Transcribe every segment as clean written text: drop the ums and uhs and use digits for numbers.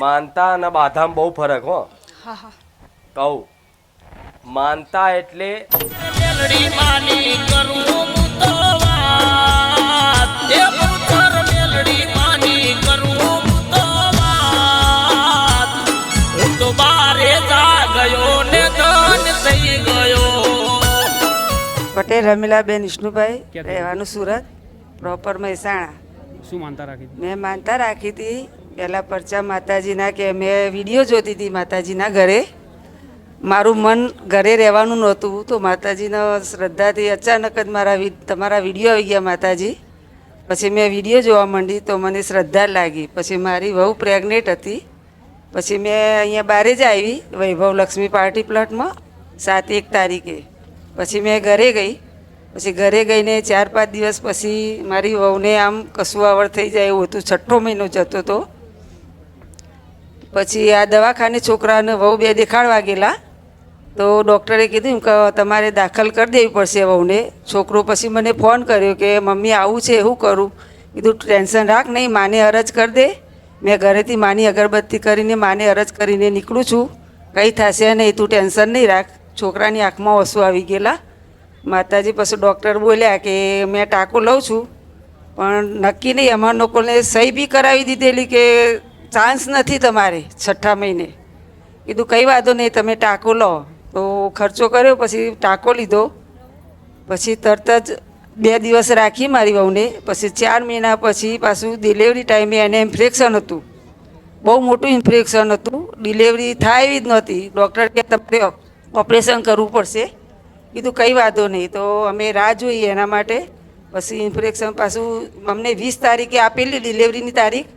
માનતા અને બાધામાં બહુ ફરક હો. હા હા કહું માનતા એટલે મેલડી માની કરું હું તો વાત એ પુત્ર મેલડી માની કરું હું તો વાત હું તો બારે જા ગયો ને ધન થઈ ગયો. પટેલ રમીલાબેન વિષ્ણુભાઈ, રહેવાનું સુરત, પ્રોપર મહેસાણા. શું માનતા રાખી હતી? મેં માનતા રાખી હતી પહેલાં પરચા માતાજીના, કે મેં વિડીયો જોતી હતી માતાજીના ઘરે. મારું મન ઘરે રહેવાનું નહોતું, તો માતાજીના શ્રદ્ધાથી અચાનક જ તમારા વિડીયો આવી ગયા માતાજી. પછી મેં વિડીયો જોવા માંડી તો મને શ્રદ્ધા લાગી. પછી મારી વહુ પ્રેગ્નેન્ટ હતી. પછી મેં અહીંયા બારે જ આવી વૈભવ લક્ષ્મી પાર્ટી પ્લોટમાં 7-1 તારીખે. પછી મેં ઘરે ગઈ. પછી ઘરે ગઈને 4-5 દિવસ પછી મારી વહુને આમ કશું આવડ થઈ જાય એવું હતું. 6ઠ્ઠો મહિનો જતો હતો. પછી આ દવાખાને છોકરાને વહુ બે દેખાડવા ગયેલા, તો ડૉક્ટરે કીધું કે તમારે દાખલ કરી દેવી પડશે વહુને. છોકરો પછી મને ફોન કર્યો કે મમ્મી આવું છે, શું કરું? કીધું ટેન્શન રાખ નહીં, માને અરજ કરી દે. મેં ઘરેથી માની અગરબત્તી કરીને માને અરજ કરીને નીકળું છું, કંઈ થશે નહીં, તું ટેન્શન નહીં રાખ. છોકરાની આંખમાં ઓસુ આવી ગયેલા. માતાજી પછી ડૉક્ટર બોલ્યા કે મેં ટાંકો લઉં છું, પણ નક્કી નહીં. અમારા લોકોને સહી બી કરાવી દીધેલી કે ચાન્સ નથી તમારે 6ઠ્ઠા મહિને. કીધું કંઈ વાંધો નહીં, તમે ટાંકો લો. તો ખર્ચો કર્યો, પછી ટાંકો લીધો. પછી તરત જ 2 દિવસ રાખી મારી વહુને. પછી 4 મહિના પછી પાછું ડિલિવરી ટાઈમે એને ઇન્ફેક્શન હતું, બહુ મોટું ઇન્ફેક્શન હતું. ડિલિવરી થાય એવી જ નહોતી. ડૉક્ટર કે તમારે ઓપરેશન કરવું પડશે. કીધું કંઈ વાંધો નહીં. તો અમે રાહ જોઈએ એના માટે. પછી ઇન્ફેક્શન પાછું અમને 20 તારીખે આપેલી ડિલિવરીની તારીખ.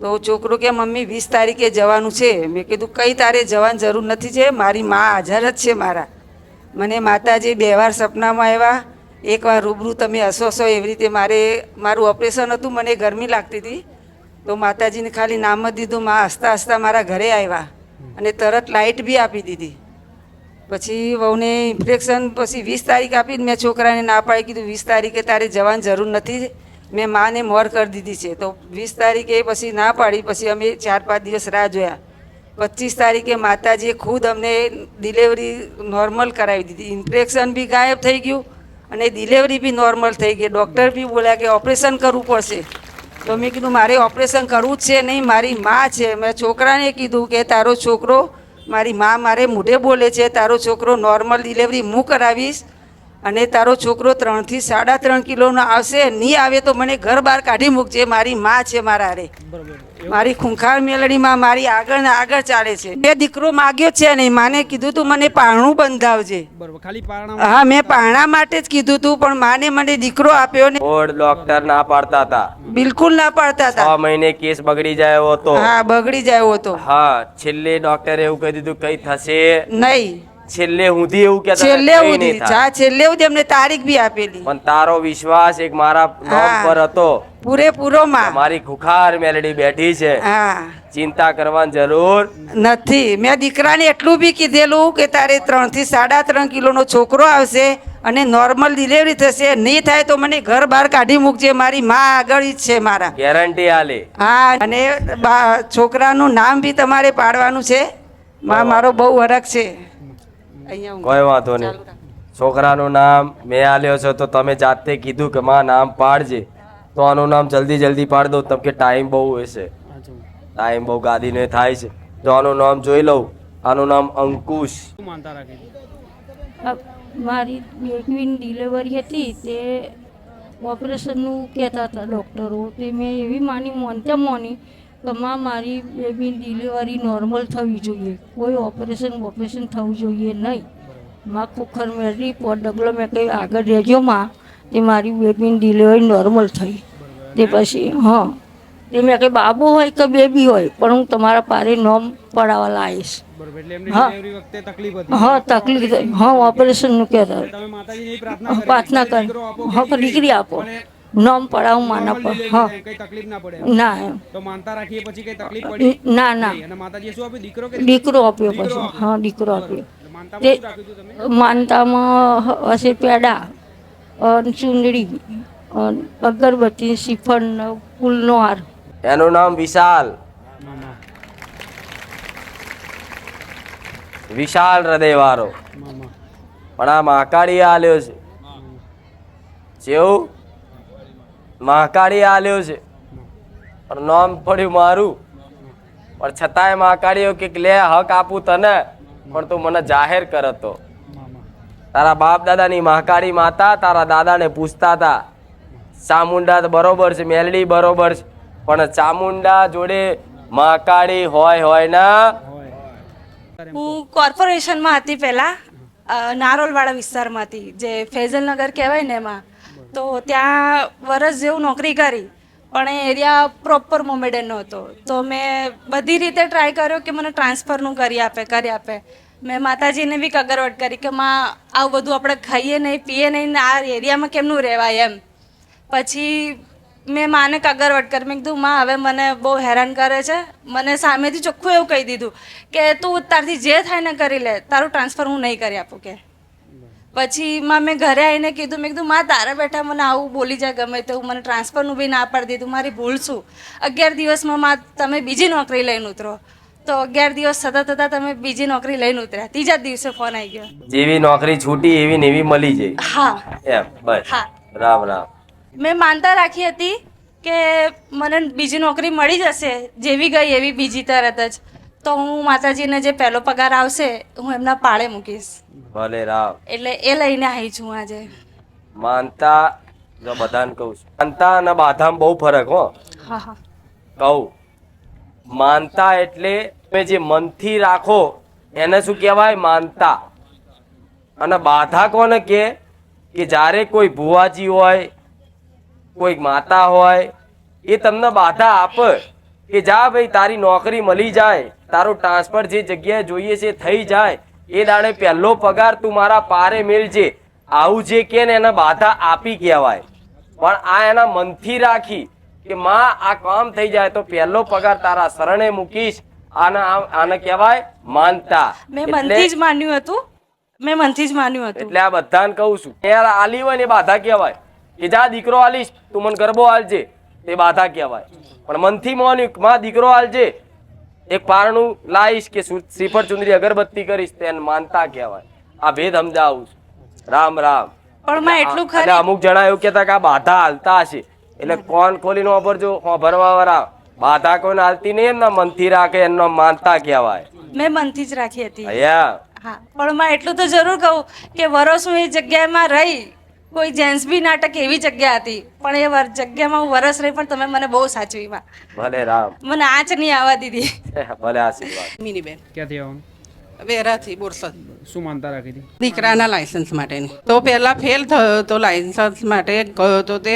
તો છોકરો કે મમ્મી 20 તારીખે જવાનું છે. મેં કીધું કંઈ તારે જવાની જરૂર નથી, છે મારી મા હાજર જ છે મારા. મને માતાજી 2 વાર સપનામાં આવ્યા, 1 વાર રૂબરૂ તમે હસો એવી રીતે. મારું ઓપરેશન હતું, મને ગરમી લાગતી હતી, તો માતાજીને ખાલી નામ જ દીધું. મા હસતા હસતા મારા ઘરે આવ્યા અને તરત લાઇટ બી આપી દીધી. પછી વહુને ઇન્ફેક્શન પછી 20 તારીખ આપી. મેં છોકરાને ના પાડી, કીધું 20 તારીખે તારે જવાની જરૂર નથી, મેં માને મોર કરી દીધી છે. તો 20 તારીખે પછી ના પાડી. પછી અમે 4-5 દિવસ રાહ જોયા. 25 તારીખે માતાજીએ ખુદ અમને ડિલિવરી નોર્મલ કરાવી દીધી. ઇન્ફેક્શન બી ગાયબ થઈ ગયું અને ડિલિવરી બી નોર્મલ થઈ ગઈ. ડૉક્ટર બી બોલ્યા કે ઓપરેશન કરવું પડશે. તો મેં કીધું મારે ઓપરેશન કરવું જ છે નહીં, મારી મા છે. મેં છોકરાને કીધું કે તારો છોકરો, મારી મા મારે મોઢે બોલે છે, તારો છોકરો નોર્મલ ડિલિવરી હું કરાવીશ અને તારો છોકરો 3 થી 3.5 કિલોનો આવશે. નહીં આવે તો મને ઘર બહાર કાઢી મૂકજે. મારી મા છે મારા રે, મારી ખૂંખાર મેલડીમાં મારી આગળ ને આગળ ચાલે છે. મેં દીકરો માગ્યો છે નહીં, માને કીધું તું મને પારણું બંધાવજે. બરોબર, ખાલી પારણા? હા, મેં પારણા માટે જ કીધું તું, પણ માને મને દીકરો આપ્યો ને. ઓડ ડોક્ટર ના પાડતા હતા, બિલકુલ ના પાડતા હતા. 6 મહિને કેસ બગડી જાય એવો હતો. હા, બગડી જાય એવો હતો. હા, છેલ્લે ડોક્ટરે એવું કહી દીધું કઈ થશે નહીં. છેલ્લે સુધી એવું કહેતા છેલ્લે કઈ સુધી નહીં થાય. છેલ્લે સુધી એમને તારીખ બી આપેલી. પણ તારો વિશ્વાસ એક મારા નામ પર હતો. પૂરેપૂરો માં મારી ખુખાર મેલડી બેઠી છે, હા, ચિંતા કરવાની જરૂર નથી. મેં દીકરાને એટલું બી કીધેલું કે તારે 3 થી 3.5 કિલોનો છોકરો આવશે અને નોર્મલ ડિલિવરી થશે. નહીં થાય તો મને ઘર બહાર કાઢી મૂકજે. મારી મા આગળ જ છે મારા, ગેરંટી આલે. હા. અને છોકરાનું નામ બી તમારે પાડવાનું છે. મારો બહુ હરખ છે. અહીંયા કોઈ વાંધો નહીં. છોકરાનું નામ મેં આલ્યો છે, તો તમે જાતે કીધું કે માં નામ પાડજે, તો આનું નામ જલ્દી પાડ દો. તમ કે ટાઈમ બહુ હશે, ટાઈમ બહુ ગાદીને થાય છે. તો આનું નામ જોઈ લઉં. આનું નામ અંકુશ. શું માનતા રાખી હતી? મારી બેબીની ડિલિવરી હતી, તે ઓપરેશનનું કહેતા હતા ડૉક્ટરો. તે મેં એવી માની કે મારી બેબીની ડિલિવરી નોર્મલ થવી જોઈએ, કોઈ ઓપરેશન થવું જોઈએ નહીં. માં ખુખર મેળવી ડગલો મેં કંઈ આગળ રહેજો માં, તે મારી બેબીની ડિલિવરી નોર્મલ થઈ. તે પછી હા, તે મેં કંઈ બાબુ હોય કે બેબી હોય, પણ હું તમારા પારે નોમ પડાવવા લાવીશ. બરોબર, એટલે એમને હા. ડિલિવરી વખતે તકલીફ હતી? હા, તકલીફ થઈ. હા, ઓપરેશનનું કહેતા તમે માતાજીને પ્રાર્થના કરી. હા, કે દીકરી આપો, નોમ પડાવું માના પર. હા, કઈ તકલીફ ના પડે ના એમ. તો માનતા રાખીએ પછી કઈ તકલીફ પડી? ના ના, અને માતાજીએ શું આપ્યું? દીકરો કે દીકરો આપ્યો પછી. હા, દીકરો આપ્યો. માનતામાં તે શું રાખ્યું હતું તમે? માનતામાં હશે પેડા, ચૂંદડી, અગરબત્તી, શ્રીફળ, ફૂલનો હાર. એનું નામ વિશાલ. મામા વિશાળ હૃદય વાળો. મામા પણ આ મહાકાળી આલ્યો છે. જેવું મહાકાળી આલ્યો છે પણ નામ પડ્યું મારું. પણ છતાંય મહાકાળીઓ કે લે હક આપું તને, પણ તું મને જાહેર કરતો. મામા તારા બાપ દાદાની મહાકાળી માતા તારા દાદાને પૂછતા હતા ચામુંડા તો બરોબર છે, મેલડી બરોબર છે, પણ ચામુંડા જોડે મહાકાળી હોય ના. હું કોર્પોરેશનમાં હતી પહેલાં, નારોલવાળા વિસ્તારમાં હતી, જે ફેઝલનગર કહેવાય ને એમાં. તો ત્યાં વરસ જેવું નોકરી કરી, પણ એ એરિયા પ્રોપર મોમેડનનો હતો. તો મેં બધી રીતે ટ્રાય કર્યો કે મને ટ્રાન્સફરનું કરી આપે. મેં માતાજીને બી કગરવટ કરી કે માં આવું બધું આપણે ખાઈએ નહીં પીએ નહીં ને આ એરિયામાં કેમનું રહેવાય એમ. પછી મેં માને કગરવટ કરી. મેં કીધું માં હવે મને બહુ હેરાન કરે છે. મને સામેથી ચોખ્ખું એવું કહી દીધું કે તું તારથી જે થાય ને કરી લે, તારું ટ્રાન્સફર હું નહીં કરી આપું કે. પછી માં મેં ઘરે આવીને કીધું, મેં કીધું માં તારા બેઠા મને આવું બોલી જાય ગમે તેવું, મને ટ્રાન્સફરનું બી ના પાડી દીધું, મારી ભૂલ શું? 11 દિવસમાં માં તમે બીજી નોકરી લઈને ઉતરો. તો 11 દિવસ થતા તમે બીજી નોકરી લઈને ઉતર્યા. ત્રીજા દિવસે ફોન આવી ગયો. જેવી નોકરી છૂટી એવી ને એવી મળી જાય. હા એમ બસ. હા. રામ રામ. મેં માનતા રાખી હતી કે મને બીજી નોકરી મળી જશે, જેવી ગઈ એવી બીજી તરત જ. તો હું માતાજીને જે પહેલો પગાર આવશે હું એમના પાળે મૂકીશ. ભલે રામ. એટલે એ લઈને આવી છું આજે. માનતા જો બધાને કહું છું, માનતા અને બાધામાં બહુ ફરક હો. હા હા કહું માનતા એટલે તમે જે મનથી રાખો એને શું કહેવાય? માનતા. અને બાધા કોને કે જ્યારે કોઈ ભુવાજી હોય, કોઈ માતા હોય, એ તમને બાધા આપે કે જા ભાઈ તારી નોકરી મળી જાય, તારું ટ્રાન્સફર જે જગ્યાએ જોઈએ છે થઈ જાય, એ દાડે પહેલો પગાર તું મારા પારે મેળજે, આવું જે કે ને એને બાધા આપી કહેવાય. પણ આ એના મનથી રાખી કે માં આ કામ થઈ જાય તો પહેલો પગાર તારા શરણે મૂકીશ, આને કહેવાય માનતા. મેં મનથી જ માન્યું હતું. એટલે આ બધાને કહું છું, યાર આલી હોય ને બાધા કહેવાય કે જા દીકરો આલીશ તું મને ગરબો આલજે, તે બાધા કહેવાય. પણ મનથી માન્યું માં દીકરો આલજે, એક પારણું લાવીશ કે શ્રીફળ ચુંદરી અગરબત્તી કરીશ, તેને માનતા કહેવાય. આ ભેદ સમજાવું છું. રામ રામ. પણ માં એટલું અને અમુક જણા એવું કહેતા કે આ બાધા હાલતા હશે, એટલે કોણ ખોલીને વાપરજો, ભરવા વાળા બાધા કોઈને હાલતી નહીં, એમના મનથી રાખે એમનો માનતા કહેવાય. મેં મનથી જ રાખી હતી. અહીંયા હા, પણ માં એટલું તો જરૂર કહું કે વરસ હું એ જગ્યામાં રહી. કોઈ જેન્ટ્સ બી નાટક એવી જગ્યા હતી, પણ એ જગ્યામાં હું વરસ રહી, પણ તમે મને બહુ સાચવી માં. ભલે રામ. મને આંચ નહીં આવવા દીધી. ભલે આશીર્વાદ. મિનીબેન ક્યાંથી આવવાનું? વેરાથી બોરસદ. શું માનતા રાખી હતી? દીકરાના લાયસન્સ માટેની. તો પહેલાં ફેલ થયો તો લાયસન્સ માટે ગયો તો તે,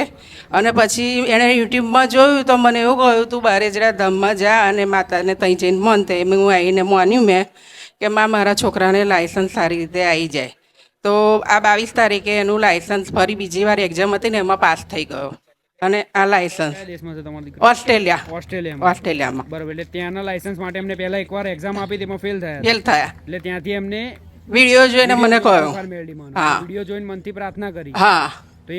અને પછી એણે યુટ્યુબમાં જોયું તો મને એવું કહ્યું તું બારેજરા ધામમાં જા અને માતાને ત્યાં જઈને માનતે. હું આવીને માન્યું મેં કે માં મારા છોકરાને લાયસન્સ સારી રીતે આવી જાય. તો આ 22 તારીખે એનું લાયસન્સ ફરી બીજી વાર એક્ઝામ હતી ને એમાં પાસ થઈ ગયો. અને આ લાયસન્સ કયા દેશમાં છે તમારો દીકરો? ઓસ્ટ્રેલિયામાં. બરાબર. એટલે ત્યાંના લાયસન્સ માટે એમને પહેલા એકવાર એક્ઝામ આપી તેમાં ફેલ થયા. ફેલ થયા. એટલે ત્યાંથી એમને વિડીયો જોઈને મને કહ્યું. હા. વિડીયો જોઈને મનથી પ્રાર્થના કરી. હા. તો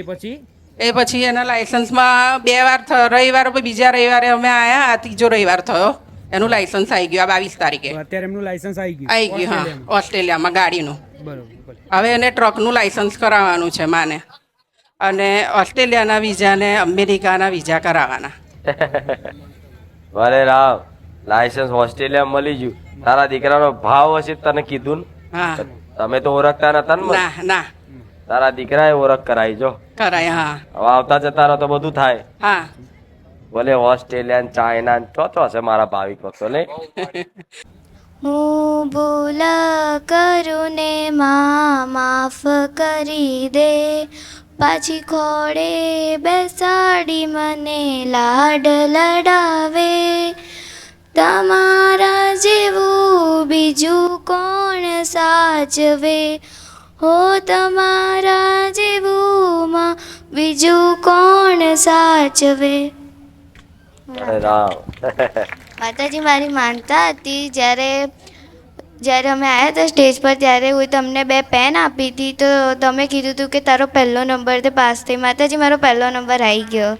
એ પછી એના લાયસન્સમાં 2 વાર રવિવાર, બીજા રવિવારે અમે આવ્યા, આ ત્રીજો રવિવાર થયો એનું લાયસન્સ આવી ગયું. આ 22 તારીખે અત્યારે એમનું લાયસન્સ આવી ગયું. હા, ઓસ્ટ્રેલિયામાં ગાડીનું. બરોબર. હવે એને ટ્રકનું લાયસન્સ કરાવવાનું છે માને, અને ઓસ્ટ્રેલિયાના વિઝા ને અમેરિકાના વિઝા કરાવવાના. ભલે રામ. લાયસન્સ ઓસ્ટ્રેલિયા મળી ગયું. તારા દીકરાનો ભાવ હશે તને કીધું ને? હા. તમે તો ઓળખતા નતા ને? ના તારા દીકરાએ ઓળખ કરાવી જો. કરાય. હા. હવે આવતા જતા રહો તો બધું થાય. હા. ભલે ઓસ્ટ્રેલિયા ચાઇના ચોથો હશે મારા ભાવિક ભક્તો ને. હું ભૂલ કરું ને માં માફ કરી દે, પાછી ખોડે બેસાડી મને લાડ લડાવે, તમારા જેવું બીજું કોણ સાચવે, હો તમારા જેવું માં બીજું કોણ સાચવે. અરે રામ. માતાજી મારી માનતા હતી, જ્યારે અમે આવ્યા હતા સ્ટેજ પર ત્યારે હું તમને 2 પેન આપી હતી, તો તમે કીધું હતું કે તારો પહેલો નંબર તે પાસ થઈ. માતાજી મારો પહેલો નંબર આવી ગયો.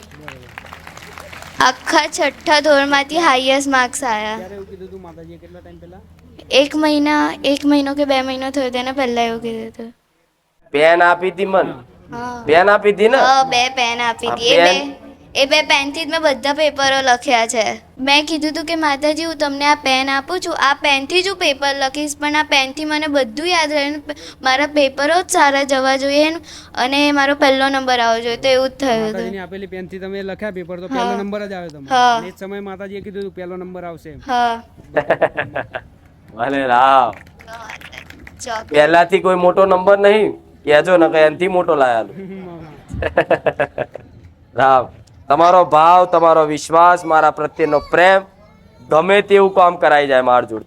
આખા છઠ્ઠા ધોરણમાંથી હાઈએસ્ટ માર્ક્સ આવ્યા. ત્યારે એવું કીધું હતું માતાજીએ કેટલા ટાઈમ પહેલા? એક મહિનો કે 2 મહિનો થયો તેને પહેલાં એવું કીધું હતું. પેન આપી હતી મન, હા પેન આપી હતી ને? 2 પેન આપી આ હતી. પેન? એ બે પેનથી જ મેં બધા પેપરો લખ્યા છે. મેં કીધું હતું કે માતાજી હું તમને આ પેન આપું છું, આ પેનથી જ હું પેપર લખીશ, પણ આ પેનથી મને બધું યાદ રહે ને મારા પેપરો જ સારા જવા જોઈએ ને અને મારો પહેલો નંબર આવવો જોઈએ. તો એવું જ થયું હતું. માતાજીની આપેલી પેનથી તમે લખ્યા પેપર તો પહેલો નંબર જ આવ્યો તમારો. હા. અને એ જ સમયે માતાજીએ કીધું હતું પહેલો નંબર આવશે એમ. હા ભલે રામ, ચોક પહેલાથી કોઈ મોટો નંબર નહીં કહેજો ને કે એનથી મોટો લાયાલો. રામ, તમારો ભાવ, તમારો વિશ્વાસ, મારા પ્રત્યેનો પ્રેમ ગમે તેવું કામ કરાઈ જાય માર જોડે,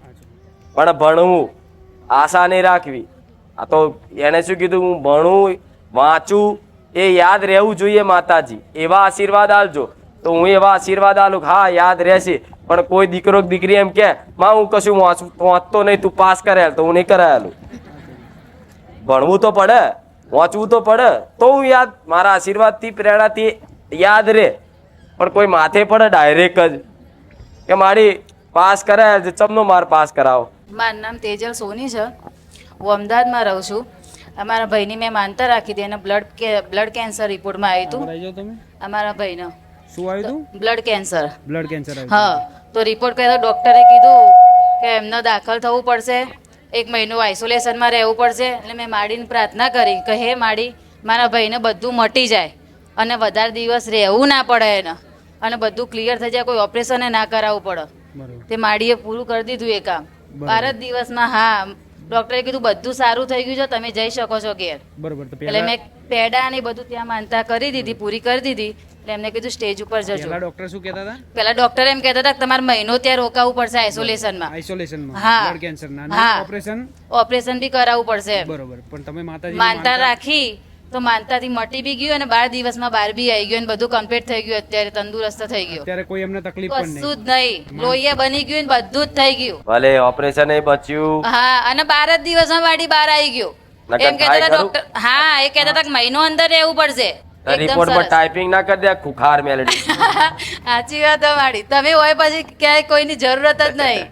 પણ ભણવું, આશા નહીં રાખવી. આ તો એને શું કીધું, હું ભણું વાંચું એ યાદ રહેવું જોઈએ. માતાજી એવા આશીર્વાદ આલજો તો હું એવા આશીર્વાદ આલું કે હા યાદ રહેશે. પણ કોઈ દીકરો કે દીકરી એમ કે માં હું કશું વાંચતો નહીં, તું પાસ કરાયેલ, તો હું નહીં કરાયેલું. ભણવું તો પડે, વાંચવું તો પડે, તો હું યાદ, મારા આશીર્વાદથી પ્રેરણાથી યાદ રહે. પણ કોઈ માથે પડે ડાયરેક્ટ જ કે મારી પાસ કરાયેલ છે, ચમનો માર પાસ કરાવો. મારું નામ તેજલ સોની છે. હું અમદાવાદમાં રહું છું. અમારા ભાઈની મેં માનતા રાખી હતી અને બ્લડ કેન્સર રિપોર્ટમાં આવ્યું હતું. આવી જાઓ તમે. અમારા ભાઈનો શું આવ્યું હતું? Blood cancer. બ્લડ કેન્સર આવ્યું. હા, તો રિપોર્ટ કર્યો, ડૉક્ટરે કીધું કે એમને દાખલ થવું પડશે, 1 મહિનો આઇસોલેશનમાં રહેવું પડશે. એટલે મેં માડીને પ્રાર્થના કરી કે હે માડી, મારા ભાઈને બધું મટી જાય અને વધારે દિવસ રહેવું ના પડે એને, અને બધું ક્લિયર થઈ જાય, કોઈ ઓપરેશન ના કરાવવું પડે. બરોબર. તે માડીએ પૂરું કરી દીધું એ કામ 12 જ દિવસમાં. હા, ડૉક્ટરે કીધું બધું સારું થઈ ગયું છે, તમે જઈ શકો છો ઘેર. બરોબર. તો એટલે મેં પેડા ને બધું ત્યાં માનતા કરી દીધી, પૂરી કરી દીધી. એટલે એમને કીધું સ્ટેજ ઉપર જજો. પહેલા ડોક્ટર શું કહેતા હતા? પેલા ડોક્ટર એમ કહેતા હતા કે તમારે મહિનો ત્યાં રોકાવું પડશે આઇસોલેશનમાં. આઇસોલેશનમાં હા. બ્લડ કેન્સરના હા. અને ઓપરેશન. ઓપરેશન બી કરાવવું પડશે એમ. બરોબર. પણ તમે માતાજી માનતા રાખી તો માનતાથી મટી બી ગયું અને 12 દિવસમાં બહાર બી આવી ગયું અને બધું કમ્પ્લીટ થઈ ગયું. અત્યારે તંદુરસ્ત થઈ ગયો, અત્યારે કોઈ એમને તકલીફ પણ કશું નહીં. જ નહીં, લોહીએ બની ગયું ને બધું જ થઈ ગયું. ભલે ઓપરેશન એ બચ્યું. હા, અને 12 જ દિવસમાં વાડી બહાર આવી ગયો. નકર એમ કહેતા થાય હતા ખરું? ડોક્ટર. હા, એ કહેતા હતા કે મહિનો અંદર રહેવું પડશે. એકદમ રિપોર્ટમાં સરસ. ટાઈપિંગ ના કરી દે ખુખાર મેલડી. સાચી વાત તમારી. તમે હોય પછી ક્યાંય કોઈની જરૂરત જ નહીં.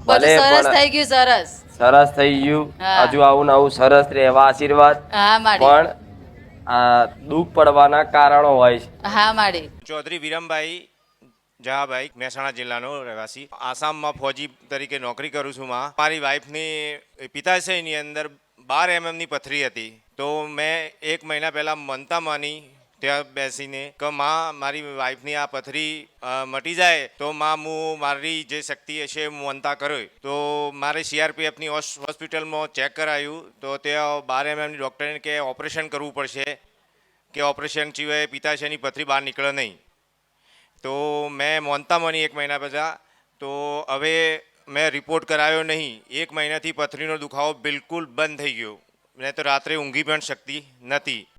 બધું ભલે, સરસ પણ- થઈ ગયું, સરસ. સરસ થઈ ગયું. હા. હજુ આવું ને આવું સરસ રહે એવા આશીર્વાદ. હા માડી. પણ આ દુઃખ પડવાના કારણો હોય છે. હા માડી. ચૌધરી વિરમભાઈ જહાભાઈ, મહેસાણા જિલ્લાનો રહેવાસી. આસામમાં ફૌજી તરીકે નોકરી કરું છું. મારી વાઈફની પિત્તાશયની અંદર 12 mm ની પથરી હતી. તો મેં 1 મહિના પહેલાં મનતા માની ત્યાં બેસીને કે માં, મારી વાઈફની આ પથરી મટી જાય તો માં, હું મારી જે શક્તિ હશે હું મનતા કર્યો. તો મારે CRPFની હોસ્પિટલમાં ચેક કરાયું તો ત્યાં 12 mm ની ડૉક્ટરને કે ઓપરેશન કરવું પડશે, કે ઓપરેશન સિવાય પિત્તાશયની પથરી બહાર નીકળે નહીં. તો મેં મોનતા મની 1 મહિના પહેલાં. તો હવે મેં રિપોર્ટ કરાયો નહીં. 1 મહિનાથી પથરીનો દુખાવો બિલકુલ બંધ થઈ ગયો. મેં તો રાત્રે ઊંઘી પણ શકતી નથી.